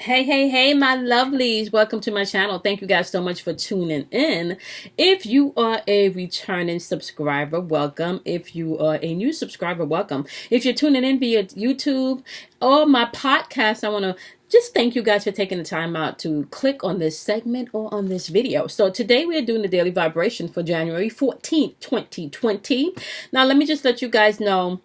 Hey, my lovelies. Welcome to my channel. Thank you guys so much for tuning in. If you are a returning subscriber, welcome. If you are a new subscriber, welcome. If you're tuning in via YouTube or my podcast, I want to just thank you guys for taking the time out to click on this segment or on this video. So today we are doing the daily vibration for January 14th, 2020. Now, let me just let you guys know,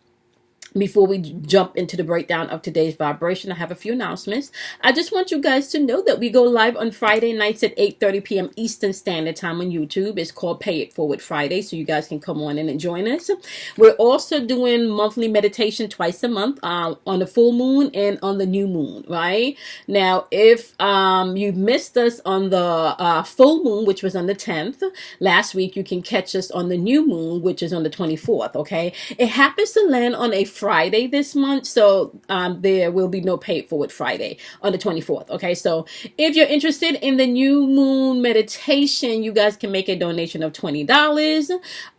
before we jump into the breakdown of today's vibration, I have a few announcements. I just want you guys to know that we go live on Friday nights at 8:30 p.m. Eastern Standard Time on YouTube. It's called Pay It Forward Friday, so you guys can come on in and join us. We're also doing monthly meditation twice a month, on the full moon and on the new moon, right? Now, if you've missed us on the full moon, which was on the 10th, last week, you can catch us on the new moon, which is on the 24th, okay? It happens to land on a Friday this month, so there will be no Pay It Forward Friday on the 24th. Okay, so if you're interested in the new moon meditation, you guys can make a donation of $20.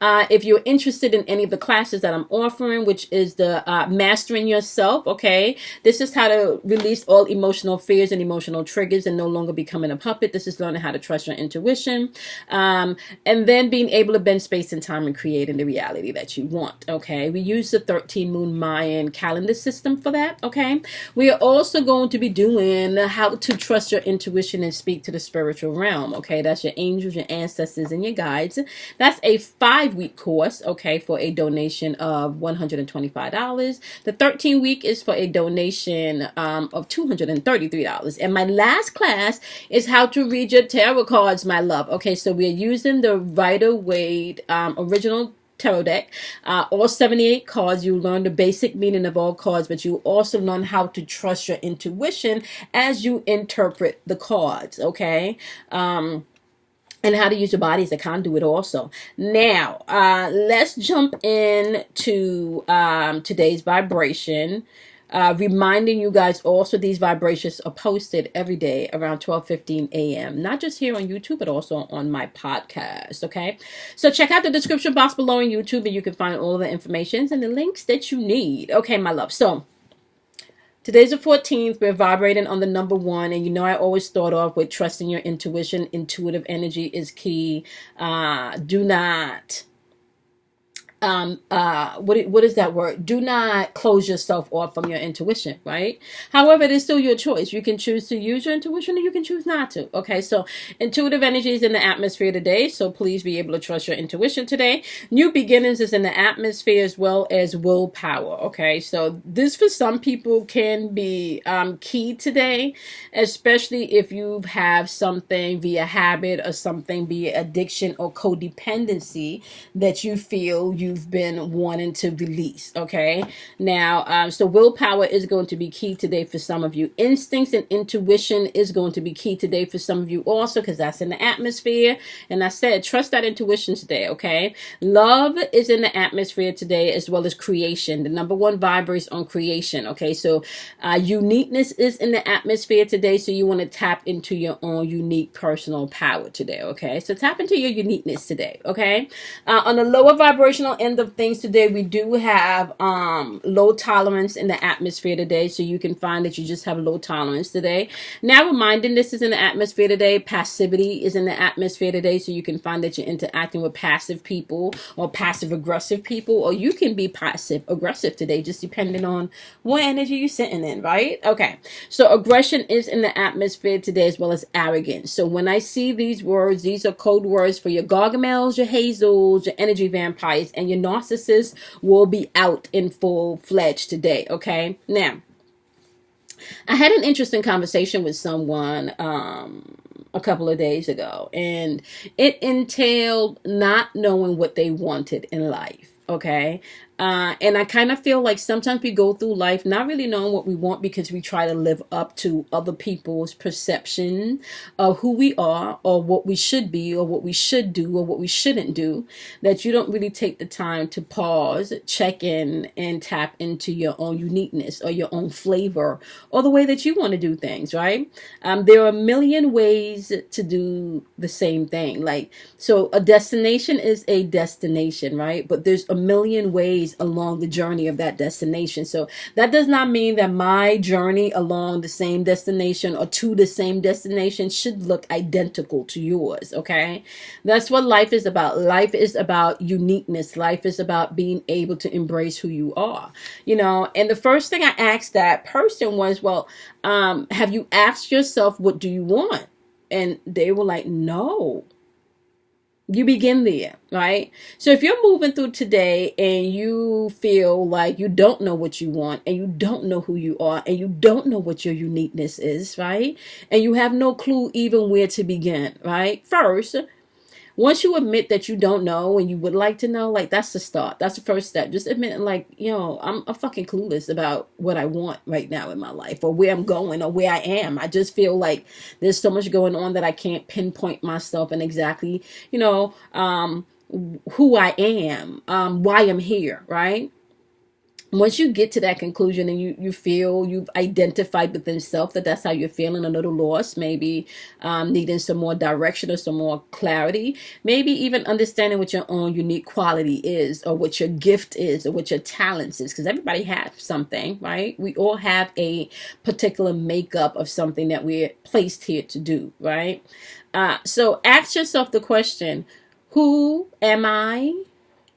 If you're interested in any of the classes that I'm offering, which is the Mastering Yourself, okay, this is how to release all emotional fears and emotional triggers and no longer becoming a puppet. This is learning how to trust your intuition, and then being able to bend space and time and creating the reality that you want. Okay, we use the 13 moon Mayan calendar system for that. Okay, we are also going to be doing how to trust your intuition and speak to the spiritual realm. Okay, that's your angels, your ancestors, and your guides. That's a 5-week course, okay, for a donation of $125. The 13-week is for a donation of $233. And my last class is how to read your tarot cards, my love. Okay, so we are using the Rider-Waite original tarot deck, all 78 cards. You learn the basic meaning of all cards, but you also learn how to trust your intuition as you interpret the cards, okay? And how to use your body as a conduit also. Now, let's jump into today's vibration. Reminding you guys also, these vibrations are posted every day around 12:15 a.m. Not just here on YouTube, but also on my podcast, okay? So check out the description box below on YouTube, and you can find all the information and the links that you need. Okay, my love. So today's the 14th. We're vibrating on the number 1. And you know I always start off with trusting your intuition. Intuitive energy is key. Do not... what is that word? Do not close yourself off from your intuition, right? However, it is still your choice. You can choose to use your intuition or you can choose not to. Okay, so intuitive energy is in the atmosphere today, so please be able to trust your intuition today. New beginnings is in the atmosphere as well as willpower. Okay, so this for some people can be key today, especially if you have something via habit or something via addiction or codependency that you feel you've been wanting to release. Okay, now so willpower is going to be key today for some of you. Instincts and intuition is going to be key today for some of you also, because that's in the atmosphere. And I said trust that intuition today. Okay, love is in the atmosphere today, as well as creation. The number 1 vibrates on creation. Okay, so uniqueness is in the atmosphere today, so you want to tap into your own unique personal power today. Okay, so tap into your uniqueness today. Okay, on the lower vibrational end of things today, we do have low tolerance in the atmosphere today, so you can find that you just have low tolerance today. Now, reminding this is in the atmosphere today. Passivity is in the atmosphere today, so you can find that you're interacting with passive people or passive aggressive people, or you can be passive aggressive today, just depending on what energy you're sitting in, right? Okay, so aggression is in the atmosphere today, as well as arrogance. So when I see these words, these are code words for your Gargamels, your Hazels, your energy vampires, and your narcissists will be out in full-fledged today. Okay, now I had an interesting conversation with someone a couple of days ago, and it entailed not knowing what they wanted in life. Okay, and I kind of feel like sometimes we go through life not really knowing what we want because we try to live up to other people's perception of who we are, or what we should be, or what we should do, or what we shouldn't do, that you don't really take the time to pause, check in, and tap into your own uniqueness or your own flavor or the way that you want to do things, right? There are a million ways to do the same thing. Like, so a destination is a destination, right? But there's a million ways embrace along the journey of that destination. So that does not mean that my journey along the same destination or to the same destination should look identical to yours. Okay. That's what life is about. Life is about uniqueness. Life is about being able to embrace who you are, you know. And the first thing I asked that person was, well, have you asked yourself, what do you want? And they were like, no. You begin there, right? So if you're moving through today and you feel like you don't know what you want, and you don't know who you are, and you don't know what your uniqueness is, right? And you have no clue even where to begin, right? First, once you admit that you don't know and you would like to know, like, that's the start. That's the first step. Just admitting, like, you know, I'm fucking clueless about what I want right now in my life, or where I'm going, or where I am. I just feel like there's so much going on that I can't pinpoint myself and exactly, you know, who I am, why I'm here, right? Once you get to that conclusion and you feel you've identified within self that that's how you're feeling, a little lost, maybe needing some more direction or some more clarity, maybe even understanding what your own unique quality is, or what your gift is, or what your talents is, because everybody has something, right? We all have a particular makeup of something that we're placed here to do, right? So ask yourself the question, who am I?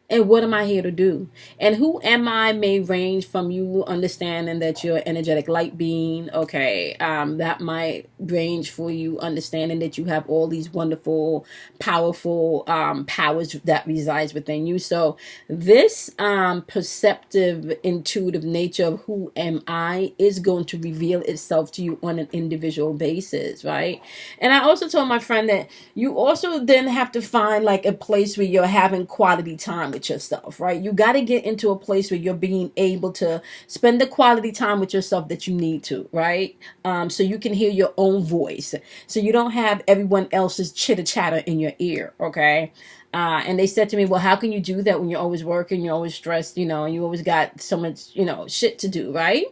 And what am I here to do? And who am I may range from you understanding that you're an energetic light being. Okay, that might range for you understanding that you have all these wonderful, powerful powers that resides within you. So this perceptive, intuitive nature of who am I is going to reveal itself to you on an individual basis, right? And I also told my friend that you also then have to find like a place where you're having quality time with yourself, right? You got to get into a place where you're being able to spend the quality time with yourself that you need to, right? So you can hear your own voice, so you don't have everyone else's chitter chatter in your ear. Okay. And they said to me, well, how can you do that when you're always working, you're always stressed, you know, and you always got so much, you know, shit to do, right?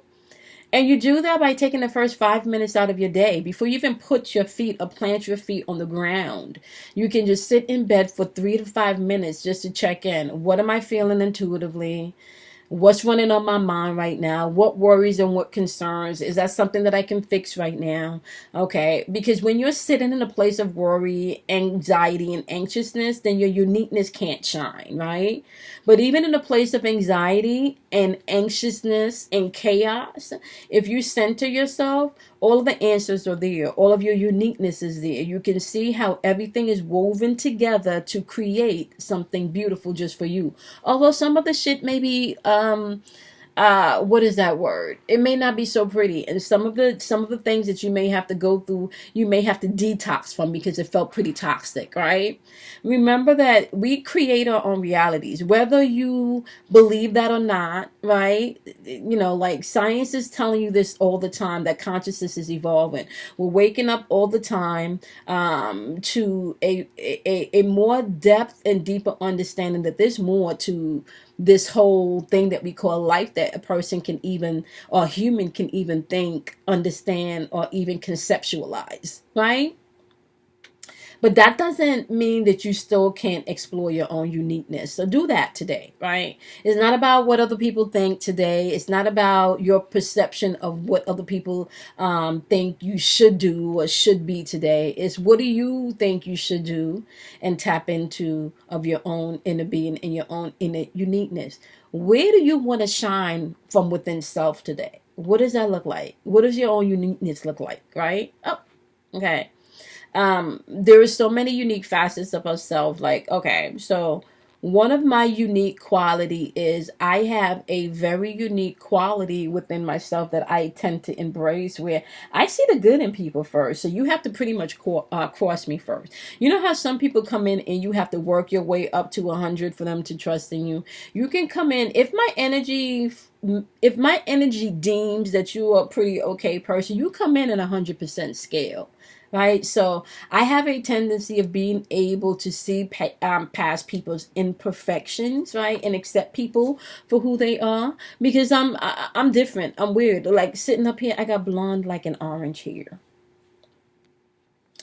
And you do that by taking the first 5 minutes out of your day before you even put your feet or plant your feet on the ground. You can just sit in bed for 3 to 5 minutes just to check in. What am I feeling intuitively? What's running on my mind right now? What worries and what concerns? Is that something that I can fix right now? Okay, because when you're sitting in a place of worry, anxiety, and anxiousness, then your uniqueness can't shine, right? But even in a place of anxiety and anxiousness and chaos, if you center yourself, all of the answers are there. All of your uniqueness is there. You can see how everything is woven together to create something beautiful just for you. Although some of the shit may be what is that word? It may not be so pretty, and some of the things that you may have to go through, you may have to detox from because it felt pretty toxic, right? Remember that we create our own realities, whether you believe that or not, right? You know, like science is telling you this all the time, that consciousness is evolving. We're waking up all the time to a more depth and deeper understanding that there's more to this whole thing that we call life, that a person can even, or a human can even think, understand, or even conceptualize, right? But that doesn't mean that you still can't explore your own uniqueness. So do that today, right? It's not about what other people think today. It's not about your perception of what other people think you should do or should be today. It's what do you think you should do, and tap into of your own inner being and your own inner uniqueness. Where do you want to shine from within self today? What does that look like? What does your own uniqueness look like, right? Oh, okay. There are so many unique facets of ourselves. Like, okay, so one of my unique quality is I have a very unique quality within myself that I tend to embrace, where I see the good in people first. So you have to pretty much cross me first. You know how some people come in and you have to work your way up to 100 for them to trust in you. You can come in, if my energy deems that you are a pretty okay person, you come in at 100% scale. Right. So I have a tendency of being able to see past people's imperfections, right, and accept people for who they are, because I'm different. I'm weird. Like sitting up here, I got blonde like an orange hair.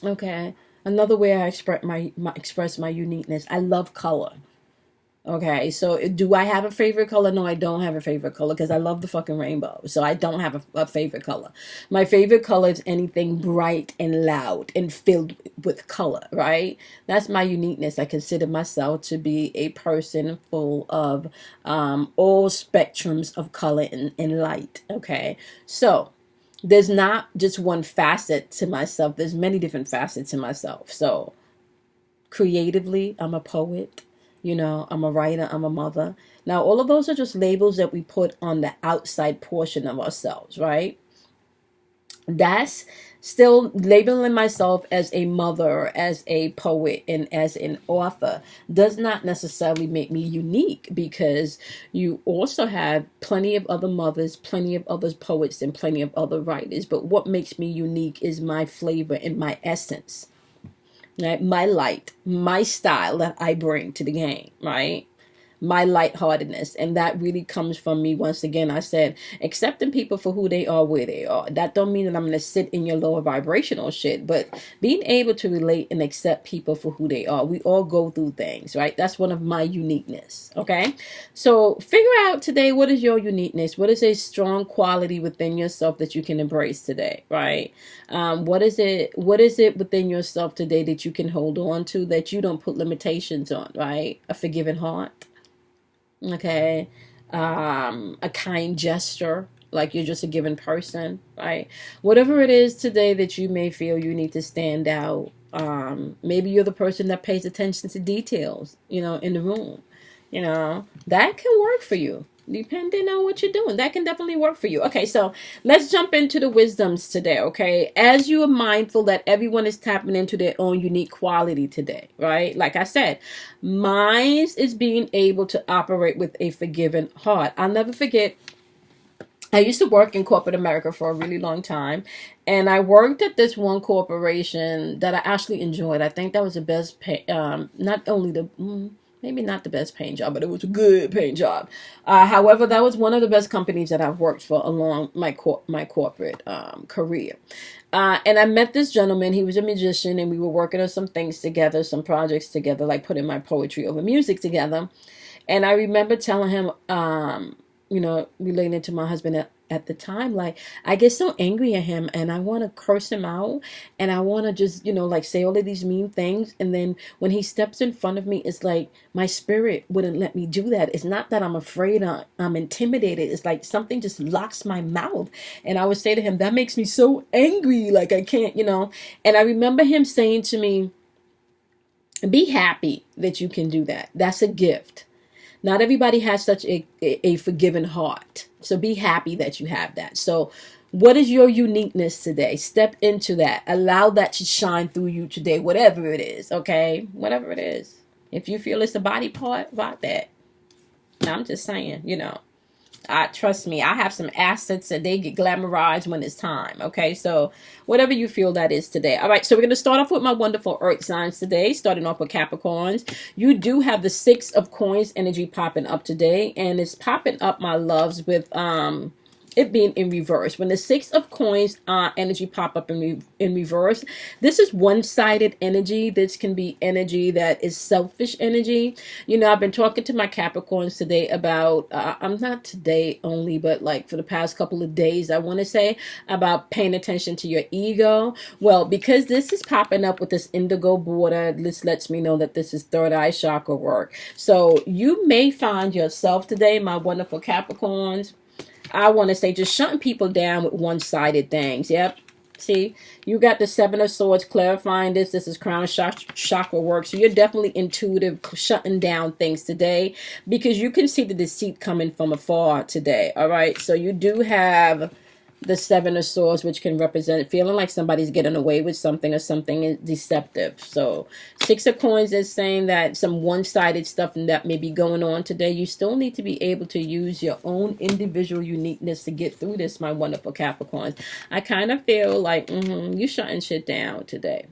Okay. Another way I express my uniqueness. I love color. Okay, so do I have a favorite color? No, I don't have a favorite color because I love the fucking rainbow. So I don't have a favorite color. My favorite color is anything bright and loud and filled with color, right? That's my uniqueness. I consider myself to be a person full of all spectrums of color and light. Okay, so there's not just one facet to myself. There's many different facets to myself. So creatively, I'm a poet. I'm a writer, I'm a mother. Now, all of those are just labels that we put on the outside portion of ourselves, right? That's still labeling myself as a mother, as a poet, and as an author does not necessarily make me unique, because you also have plenty of other mothers, plenty of other poets, and plenty of other writers. But what makes me unique is my flavor and my essence. Right? My light, my style that I bring to the game, right? My lightheartedness. And that really comes from me. Once again, I said, accepting people for who they are, where they are. That don't mean that I'm going to sit in your lower vibrational shit, but being able to relate and accept people for who they are. We all go through things, right? That's one of my uniqueness. Okay. So figure out today, what is your uniqueness? What is a strong quality within yourself that you can embrace today, right? What is it within yourself today that you can hold on to, that you don't put limitations on, right? A forgiving heart. Okay. A kind gesture, like you're just a given person, right? Whatever it is today that you may feel you need to stand out. Maybe you're the person that pays attention to details, in the room. That can work for you. Depending on what you're doing, that can definitely work for you. Okay, so let's jump into the wisdoms today, okay? As you are mindful that everyone is tapping into their own unique quality today, right? Like I said, mine is being able to operate with a forgiving heart. I'll never forget, I used to work in corporate America for a really long time, and I worked at this one corporation that I actually enjoyed. I think that was the best pay, not only the... maybe not the best paying job, but it was a good paying job. However, that was one of the best companies that I've worked for along my corporate career. And I met this gentleman. He was a musician, and we were working on some things together, some projects together, like putting my poetry over music together. And I remember telling him, relating to my husband at the time, like, I get so angry at him and I want to curse him out, and I want to just, like, say all of these mean things. And then when he steps in front of me, it's like my spirit wouldn't let me do that. It's not that I'm afraid, I'm intimidated. It's like something just locks my mouth. And I would say to him, that makes me so angry. Like, I can't, And I remember him saying to me, be happy that you can do that. That's a gift. Not everybody has such a forgiving heart. So be happy that you have that. So what is your uniqueness today? Step into that. Allow that to shine through you today, whatever it is, okay? Whatever it is. If you feel it's a body part, rock that. I'm just saying, trust me, I have some assets that they get glamorized when it's time. Okay, so whatever you feel that is today. All right, so we're going to start off with my wonderful earth signs today, starting off with Capricorns. You do have the 6 of coins energy popping up today, and it's popping up, my loves, with it being in reverse. When the 6 of coins energy pop up in reverse, this is one-sided energy. This can be energy that is selfish energy. I've been talking to my Capricorns today about, I'm not today only, but like for the past couple of days, I want to say, about paying attention to your ego. Well, because this is popping up with this indigo border, this lets me know that this is third eye chakra work. So you may find yourself today, my wonderful Capricorns, I want to say, just shutting people down with one-sided things. Yep. See, you got the 7 of Swords clarifying this. This is crown chakra work. So you're definitely intuitive, shutting down things today, because you can see the deceit coming from afar today. All right. So you do have the 7 of Swords, which can represent feeling like somebody's getting away with something, or something is deceptive. So 6 of Coins is saying that some one-sided stuff that may be going on today. You still need to be able to use your own individual uniqueness to get through this, my wonderful Capricorns. I kind of feel like you're shutting shit down today.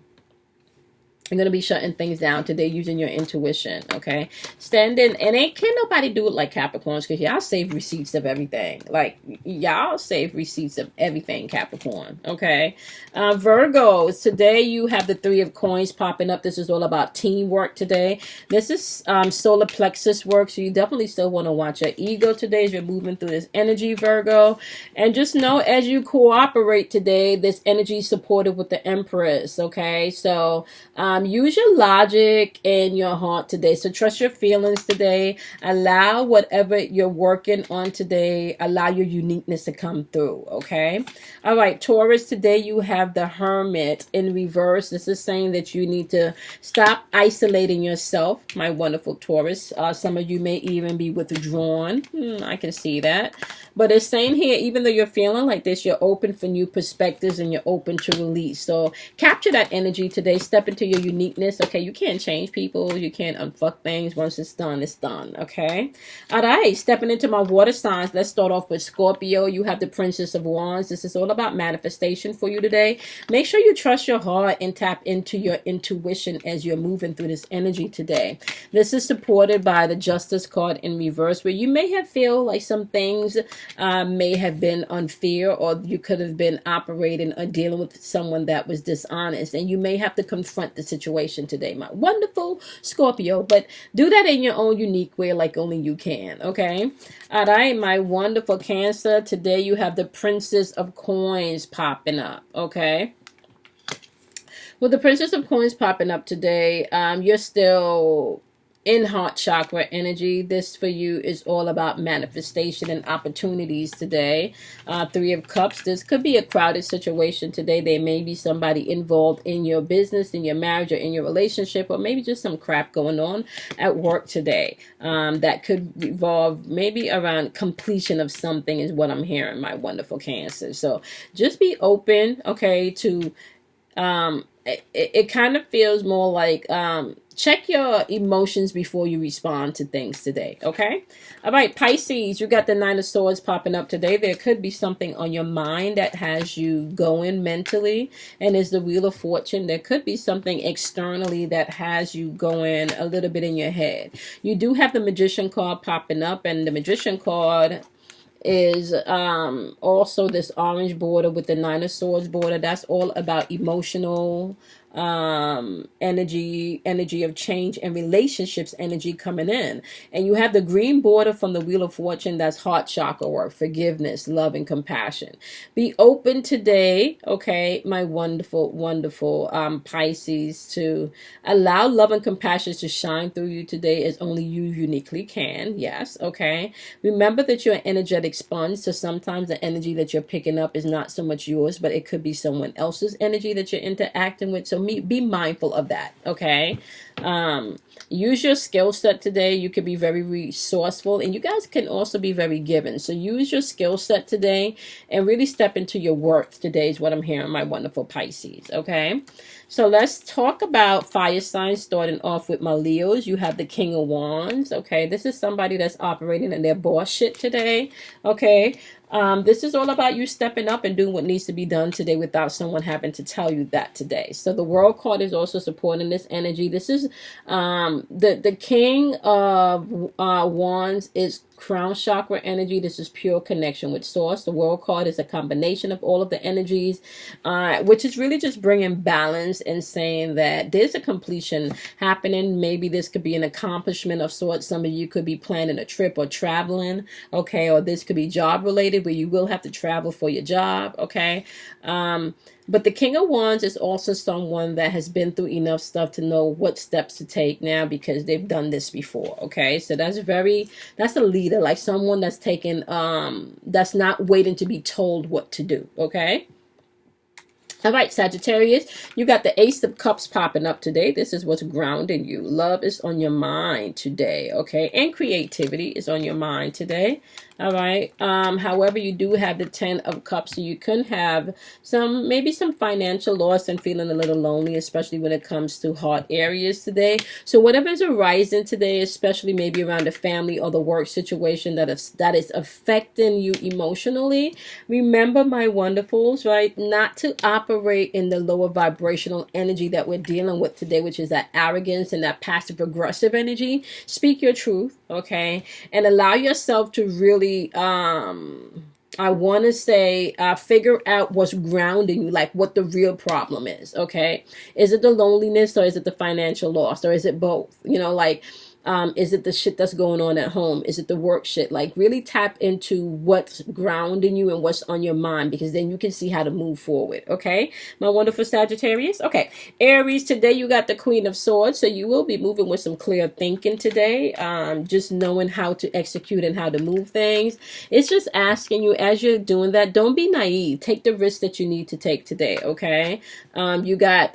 You're going to be shutting things down today using your intuition, okay? Standing, and can't nobody do it like Capricorns, because y'all save receipts of everything. Like, y'all save receipts of everything, Capricorn, okay? Virgos, today you have the 3 of coins popping up. This is all about teamwork today. This is solar plexus work, so you definitely still want to watch your ego today as you're moving through this energy, Virgo. And just know, as you cooperate today, this energy is supported with the Empress, okay? So, use your logic and your heart today. So trust your feelings today. Allow whatever you're working on today, allow your uniqueness to come through, okay? All right, Taurus, today you have the Hermit in reverse. This is saying that you need to stop isolating yourself, my wonderful Taurus. Some of you may even be withdrawn. I can see that. But it's saying here, even though you're feeling like this, you're open for new perspectives and you're open to release. So capture that energy today. Step into your uniqueness. Okay, you can't change people. You can't unfuck things. Once it's done, it's done. Okay. All right, stepping into my water signs. Let's start off with Scorpio. You have the Princess of Wands. This is all about manifestation for you today. Make sure you trust your heart and tap into your intuition as you're moving through this energy today. This is supported by the Justice card in reverse, where you may have feel like some things may have been unfair, or you could have been operating or dealing with someone that was dishonest, and you may have to confront the situation today, my wonderful Scorpio. But do that in your own unique way, like only you can, okay? All right, my wonderful Cancer, today you have the Princess of Coins popping up, okay? With the Princess of Coins popping up today, you're still in heart chakra energy. This for you is all about manifestation and opportunities today. 3 of Cups. This could be a crowded situation today. There may be somebody involved in your business, in your marriage, or in your relationship, or maybe just some crap going on at work today. That could revolve maybe around completion of something is what I'm hearing, my wonderful Cancer. So just be open, okay, to it kind of feels more like check your emotions before you respond to things today, okay? All right, Pisces, you got the 9 of Swords popping up today. There could be something on your mind that has you going mentally, and is the Wheel of Fortune. There could be something externally that has you going a little bit in your head. You do have the Magician card popping up, and the Magician card is also this orange border with the 9 of Swords border. That's all about emotional energy of change and relationships energy coming in. And you have the green border from the Wheel of Fortune. That's heart chakra work, forgiveness, love, and compassion. Be open today, okay, my wonderful Pisces, to allow love and compassion to shine through you today as only you uniquely can. Yes, okay. Remember that you're an energetic sponge, so sometimes the energy that you're picking up is not so much yours, but it could be someone else's energy that you're interacting with. So be mindful of that, okay? Use your skill set today. You could be very resourceful, and you guys can also be very given. So use your skill set today and really step into your worth today is what I'm hearing, my wonderful Pisces, okay? So let's talk about fire signs, starting off with my Leos. You have the King of Wands, okay? This is somebody that's operating in their boss shit today, okay? This is all about you stepping up and doing what needs to be done today without someone having to tell you that today. So the World card is also supporting this energy. This is the King of Wands is crown chakra energy. This is pure connection with source. The World card is a combination of all of the energies, which is really just bringing balance and saying that there's a completion happening. Maybe this could be an accomplishment of sorts. Some of you could be planning a trip or traveling, okay, or this could be job related where you will have to travel for your job, okay. But the King of Wands is also someone that has been through enough stuff to know what steps to take now because they've done this before, okay? So that's a leader, like someone that's taking, that's not waiting to be told what to do, okay? All right, Sagittarius, you got the Ace of Cups popping up today. This is what's grounding you. Love is on your mind today, okay? And creativity is on your mind today. All right. However, you do have the 10 of Cups, so you can have maybe some financial loss and feeling a little lonely, especially when it comes to heart areas today. So whatever is arising today, especially maybe around the family or the work situation that is affecting you emotionally, remember, my wonderfuls, right, not to operate operate in the lower vibrational energy that we're dealing with today, which is that arrogance and that passive aggressive energy, speak your truth, okay? And allow yourself to really, I want to say, figure out what's grounding you, like what the real problem is, okay? Is it the loneliness, or is it the financial loss, or is it both? You know, like, is it the shit that's going on at home? Is it the work shit? Like, really tap into what's grounding you and what's on your mind, because then you can see how to move forward, okay? My wonderful Sagittarius. Okay, Aries, today you got the Queen of Swords, so you will be moving with some clear thinking today, just knowing how to execute and how to move things. It's just asking you, as you're doing that, don't be naive. Take the risk that you need to take today, okay? You got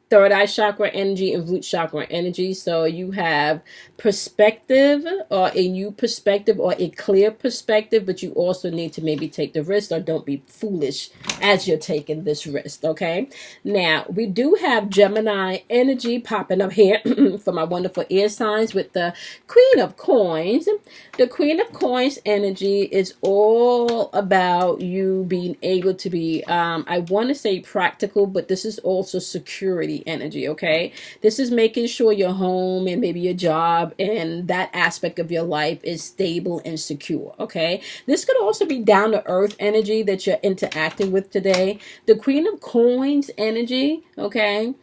third eye chakra energy and root chakra energy. So you have perspective, or a new perspective, or a clear perspective, but you also need to maybe take the risk, or don't be foolish as you're taking this risk, okay? Now, we do have Gemini energy popping up here for my wonderful air signs with the Queen of Coins. The Queen of Coins energy is all about you being able to be, I want to say practical, but this is also security energy, okay? This is making sure your home and maybe your job and that aspect of your life is stable and secure, okay? This could also be down to earth energy that you're interacting with today. The Queen of Coins energy, okay,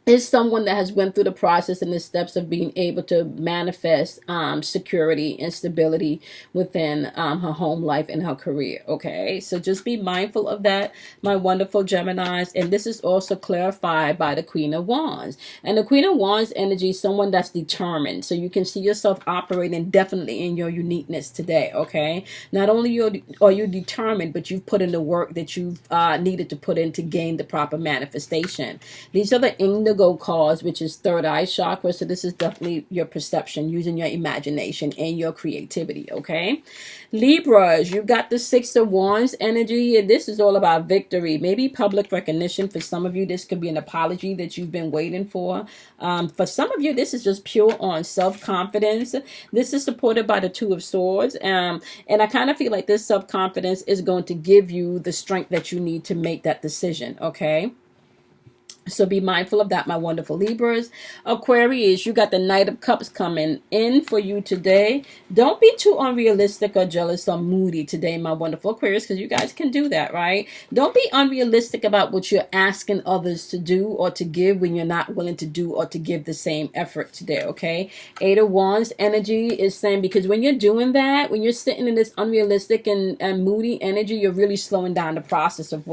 is someone that has went through the process and the steps of being able to manifest security and stability within her home life and her career, okay? So just be mindful of that, my wonderful Geminis. And this is also clarified by the Queen of Wands. And the Queen of Wands energy is someone that's determined. So you can see yourself operating definitely in your uniqueness today, okay? Not only are you determined, but you've put in the work that you've needed to put in to gain the proper manifestation. These are the indigo cards, which is third eye chakra. So this is definitely your perception, using your imagination and your creativity, okay? Libras, you got the Six of Wands energy, and this is all about victory, maybe public recognition. For some of you, this could be an apology that you've been waiting for. For some of you, this is just pure on self-confidence. This is supported by the Two of Swords, and I kind of feel like this self-confidence is going to give you the strength that you need to make that decision, okay? So be mindful of that, my wonderful Libras. Aquarius, you got the Knight of Cups coming in for you today. Don't be too unrealistic or jealous or moody today, my wonderful Aquarius, because you guys can do that, right? Don't be unrealistic about what you're asking others to do or to give when you're not willing to do or to give the same effort today, okay? Eight of Wands energy is saying, because when you're doing that, when you're sitting in this unrealistic and moody energy, you're really slowing down the process of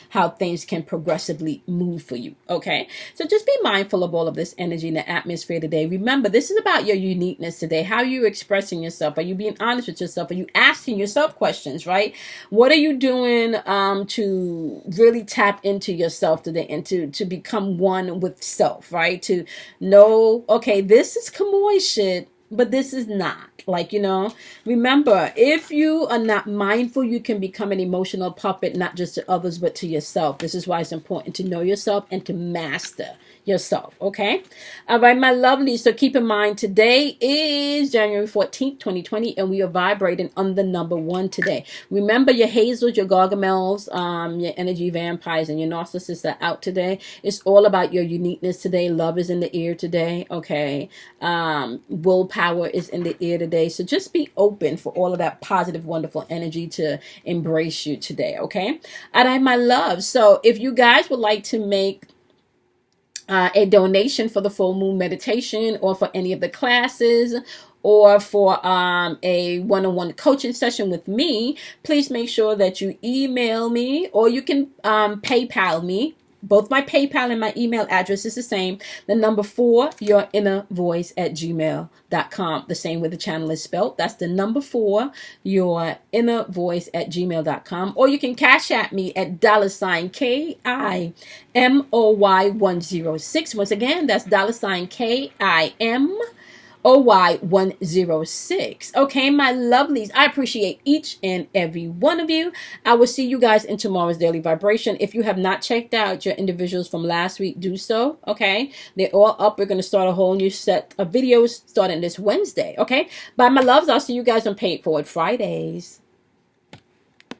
how things can progressively move for you, okay? So just be mindful of all of this energy in the atmosphere today. Remember, this is about your uniqueness today. How are you expressing yourself? Are you being honest with yourself? Are you asking yourself questions, right? What are you doing to really tap into yourself today and to become one with self, right? To know, okay, this is Kamoy shit, but this is not. Like, you know, remember, if you are not mindful, you can become an emotional puppet, not just to others, but to yourself. This is why it's important to know yourself and to master yourself, okay? All right, my lovely. So keep in mind, today is January 14th, 2020, and we are vibrating on the number 1 today. Remember, your hazels, your gargamels, your energy vampires, and your narcissists are out today. It's all about your uniqueness today. Love is in the air today, okay? Willpower is in the air today. So just be open for all of that positive, wonderful energy to embrace you today, okay? All right, my love. So if you guys would like to make a donation for the full moon meditation, or for any of the classes, or for a one-on-one coaching session with me, please make sure that you email me, or you can PayPal me. Both my PayPal and my email address is the same. The number 4, yourinnervoice@gmail.com. The same way the channel is spelled. That's the number 4, yourinnervoice@gmail.com. Or you can cash at me at $KIMOY106. Once again, that's $KIM OY106. Okay, my lovelies, I appreciate each and every one of you. I will see you guys in tomorrow's daily vibration. If you have not checked out your individuals from last week, do so. Okay, they're all up. We're going to start a whole new set of videos starting this Wednesday. Okay, bye, my loves. I'll see you guys on Pay It Forward Fridays.